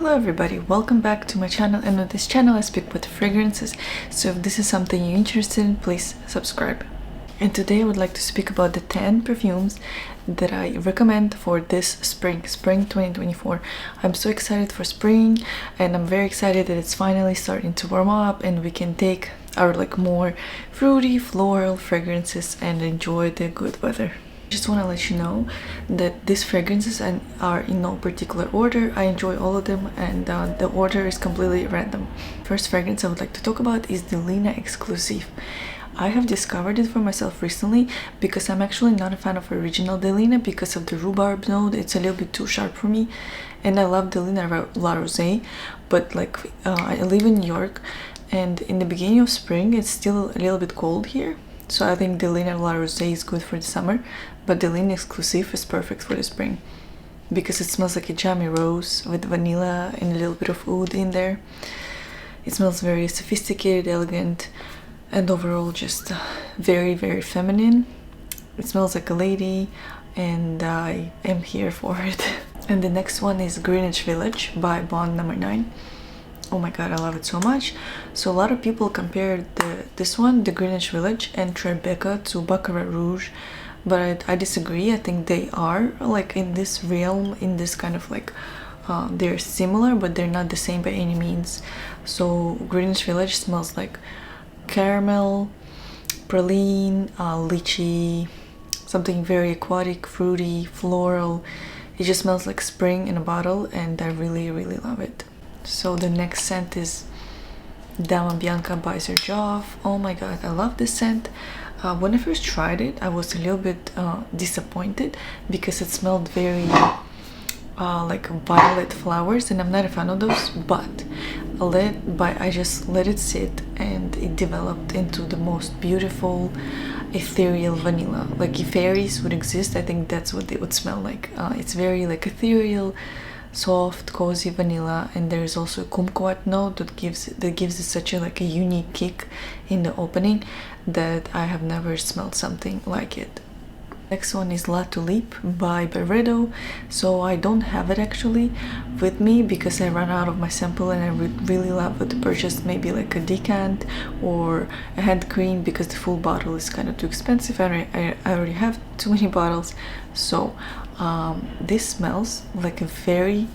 Hello everybody, welcome back to my channel, and on this channel I speak with fragrances, so if this is something you're interested in, please subscribe. And today I would like to speak about the 10 perfumes that I recommend for this spring 2024. I'm so excited for spring, and I'm very excited that it's finally starting to warm up and we can take our more fruity floral fragrances and enjoy the good weather. Just want to let you know that these fragrances are in no particular order. I enjoy all of them, and the order is completely random. First fragrance I would like to talk about is Delina Exclusif. I have discovered it for myself recently because I'm actually not a fan of original Delina because of the rhubarb note. It's a little bit too sharp for me, and I love Delina La Rosée, but I live in New York, and in the beginning of spring it's still a little bit cold here. So I think Delina La Rosée is good for the summer, but Delina Exclusif is perfect for the spring because it smells like a jammy rose with vanilla and a little bit of oud in there. It smells very sophisticated, elegant, and overall just very, very feminine. It smells like a lady, and I am here for it. And the next one is Greenwich Village by Bond No. 9. Oh my god, I love it so much. So a lot of people compared this one, the Greenwich Village, and Tribeca to Baccarat Rouge, but I disagree. I think they are in this realm, in this kind of they're similar, but they're not the same by any means. So Greenwich Village smells like caramel, praline, lychee, something very aquatic, fruity, floral. It just smells like spring in a bottle, and I really, really love it. So the next scent is Dama Bianca by Xerjoff. Oh my god, I love this scent. When I first tried it, I was a little bit disappointed because it smelled very like violet flowers, and I'm not a fan of those, but I just let it sit, and it developed into the most beautiful ethereal vanilla. Like if fairies would exist, I think that's what they would smell like. It's very ethereal, soft, cozy vanilla, and there is also a kumquat note that gives it such a unique kick in the opening that I have never smelled something like it. Next one is La Tulipe by Byredo. So I don't have it actually with me because I ran out of my sample, and I would really love to purchase maybe a decant or a hand cream because the full bottle is kind of too expensive. I already have too many bottles. So this smells like a very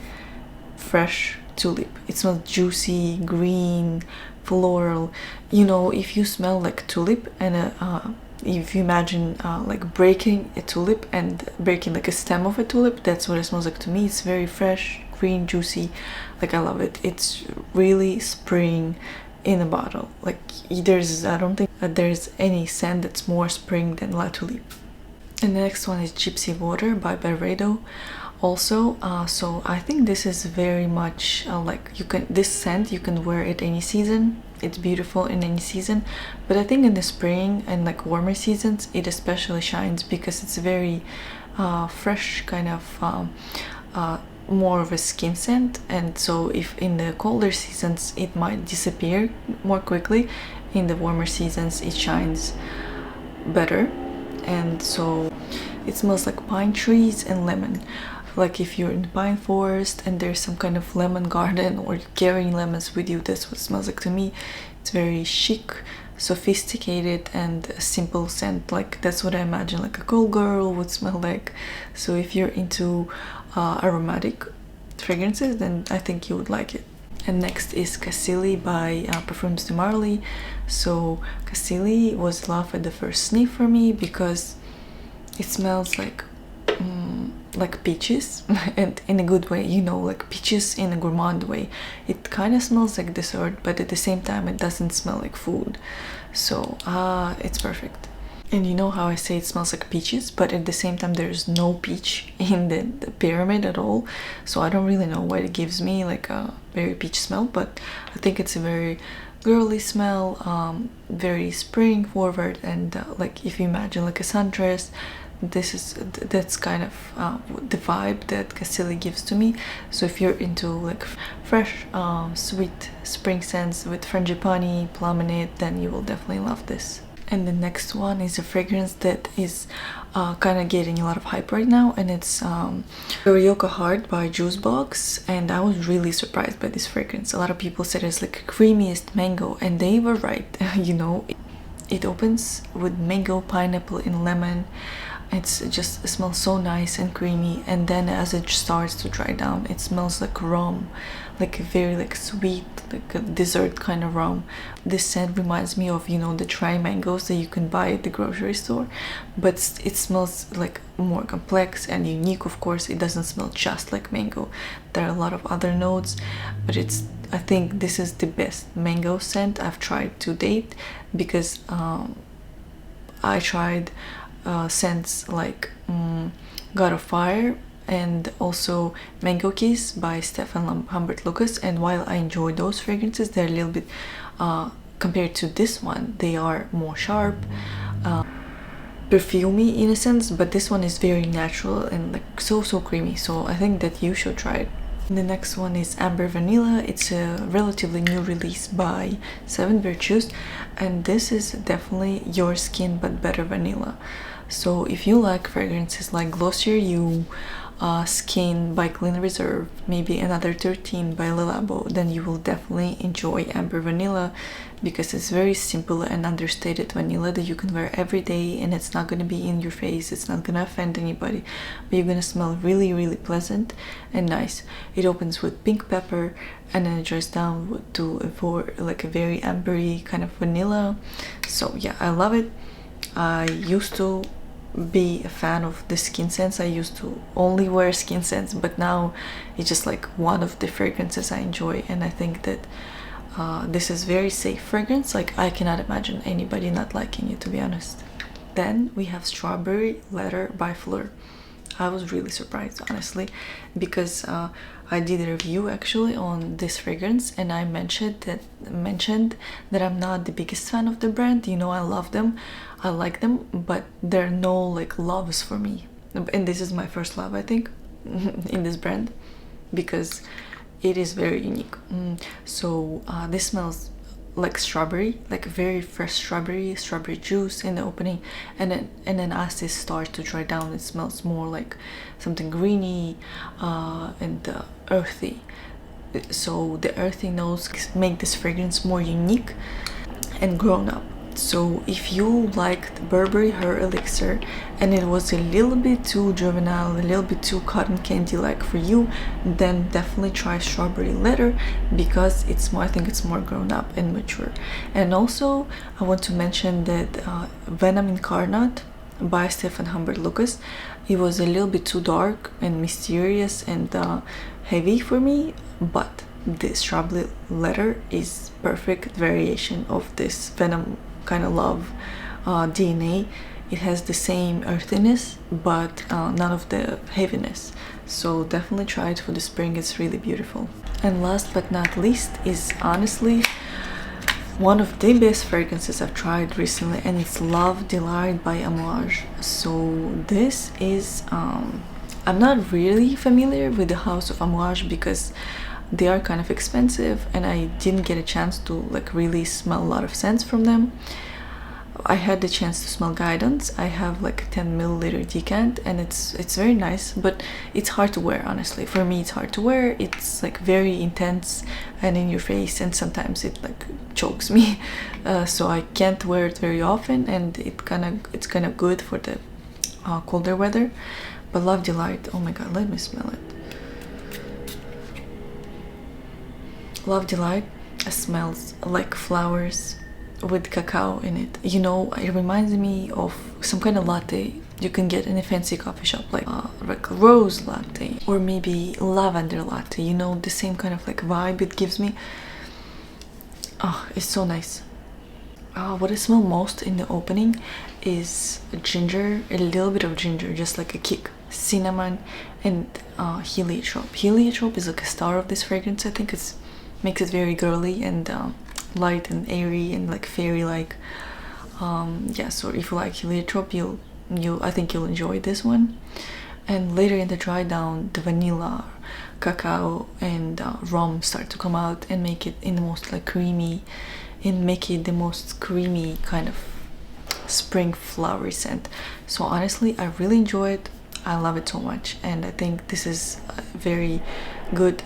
fresh tulip. It smells juicy, green, floral. You know, if you smell like tulip, and if you imagine breaking a tulip and breaking a stem of a tulip, that's what it smells like to me. It's very fresh, green, juicy. I love it. It's really spring in a bottle. I don't think that there's any scent that's more spring than La Tulipe. And the next one is Gypsy Water by Byredo also. So I think this is very much this scent you can wear at any season. It's beautiful in any season, but I think in the spring and warmer seasons it especially shines because it's very fresh, kind of more of a skin scent. And so if in the colder seasons it might disappear more quickly, in the warmer seasons it shines better. And so it smells like pine trees and lemon. If you're in the pine forest and there's some kind of lemon garden, or you're carrying lemons with you, that's what it smells like to me. It's very chic, sophisticated, and a simple scent. That's what I imagine a cool girl would smell like. So if you're into aromatic fragrances, then I think you would like it. And next is Cassili by Perfumes de Marly. So Cassili was love at the first sniff for me because it smells like peaches, and in a good way, peaches in a gourmand way. It kind of smells like dessert, but at the same time it doesn't smell like food. So it's perfect. And you know how I say it smells like peaches, but at the same time there's no peach in the pyramid at all. So I don't really know why it gives me a very peach smell, but I think it's a very girly smell, very spring forward, and if you imagine a sundress, that's kind of the vibe that Cassili gives to me. So if you're into fresh, sweet spring scents with frangipani, plum in it, then you will definitely love this. And the next one is a fragrance that is kind of getting a lot of hype right now, and it's Carioca Heart by Juicebox. And I was really surprised by this fragrance. A lot of people said it's like creamiest mango, and they were right. You know, it opens with mango, pineapple, and lemon. It's just, it smells so nice and creamy, and then as it starts to dry down, it smells like rum, like a very like sweet, like a dessert kind of rum. This scent reminds me of, you know, the dry mangoes that you can buy at the grocery store, but it smells like more complex and unique. Of course, it doesn't smell just like mango. There are a lot of other notes, but I think this is the best mango scent I've tried to date, because I tried scents like God of Fire and also Mango Kiss by Stefan Humbert Lucas, and while I enjoy those fragrances, they're a little bit compared to this one, they are more sharp, perfumey in a sense, but this one is very natural and like so creamy, so I think that you should try it. The next one is Amber Vanilla. It's a relatively new release by Seven Virtues, and this is definitely Your Skin but better vanilla. So if you like fragrances like Glossier You, Skin by Clean Reserve, maybe Another 13 by Le Labo, then you will definitely enjoy Amber Vanilla, because it's very simple and understated vanilla that you can wear every day, and it's not going to be in your face, it's not going to offend anybody, but you're going to smell really pleasant and nice. It opens with pink pepper, and then it dries down for like a very ambery kind of vanilla. So yeah, I love it. I used to be a fan of the skin scents. I used to only wear skin scents, but now it's just like one of the fragrances I enjoy, and I think that this is very safe fragrance. Like, I cannot imagine anybody not liking it, to be honest. Then we have Strawberry Letter by Fleur. I was really surprised, honestly, because I did a review actually on this fragrance, and I mentioned that I'm not the biggest fan of the brand. You know, I love them, I like them, but there are no like loves for me, and this is my first love, I think, in this brand, because it is very unique. So this smells like strawberry, like very fresh strawberry juice in the opening, and then as this starts to dry down, it smells more like something greeny and earthy. So the earthy notes make this fragrance more unique and grown up. So if you liked Burberry Her Elixir and it was a little bit too juvenile, a little bit too cotton candy like for you, then definitely try Strawberry Letter, because it's more, I think it's more grown up and mature. And also I want to mention that Venom Incarnate by Stefan Humbert Lucas, it was a little bit too dark and mysterious and heavy for me, but the Strawberry Letter is perfect variation of this Venom kind of love DNA. It has the same earthiness, but none of the heaviness. So definitely try it for the spring, it's really beautiful. And last but not least is honestly one of the best fragrances I've tried recently, and it's Love Delight by Amouage. So this is I'm not really familiar with the house of Amouage because they are kind of expensive, and I didn't get a chance to like really smell a lot of scents from them. I had the chance to smell Guidance. I have like a 10 milliliter decant, and it's very nice, but it's hard to wear, honestly. For me, it's hard to wear. It's like very intense and in your face, and sometimes it like chokes me, so I can't wear it very often, and it's kind of good for the colder weather. But Love Delight, oh my god, let me smell it. Love Delight smells like flowers with cacao in it. You know, it reminds me of some kind of latte you can get in a fancy coffee shop, like rose latte or maybe lavender latte. You know, the same kind of like vibe it gives me. Oh, it's so nice. What I smell most in the opening is ginger, a little bit of ginger, just like a kick, cinnamon, and heliotrope. Heliotrope is like a star of this fragrance. I think it's makes it very girly and light and airy and like fairy like. Yeah, so if you like heliotrope, I think you'll enjoy this one. And later in the dry down, the vanilla, cacao, and rum start to come out and make it in the most like creamy, and make it the most creamy kind of spring flowery scent. So honestly, I really enjoy it. I love it so much, and I think this is a very good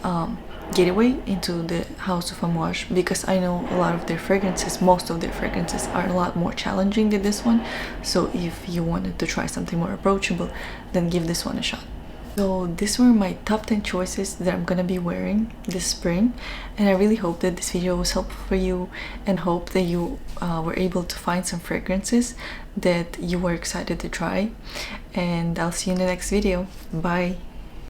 gateway into the House of Amouage, because I know a lot of their fragrances, most of their fragrances are a lot more challenging than this one. So if you wanted to try something more approachable, then give this one a shot. So these were my top 10 choices that I'm gonna be wearing this spring, and I really hope that this video was helpful for you, and hope that you were able to find some fragrances that you were excited to try. And I'll see you in the next video. Bye!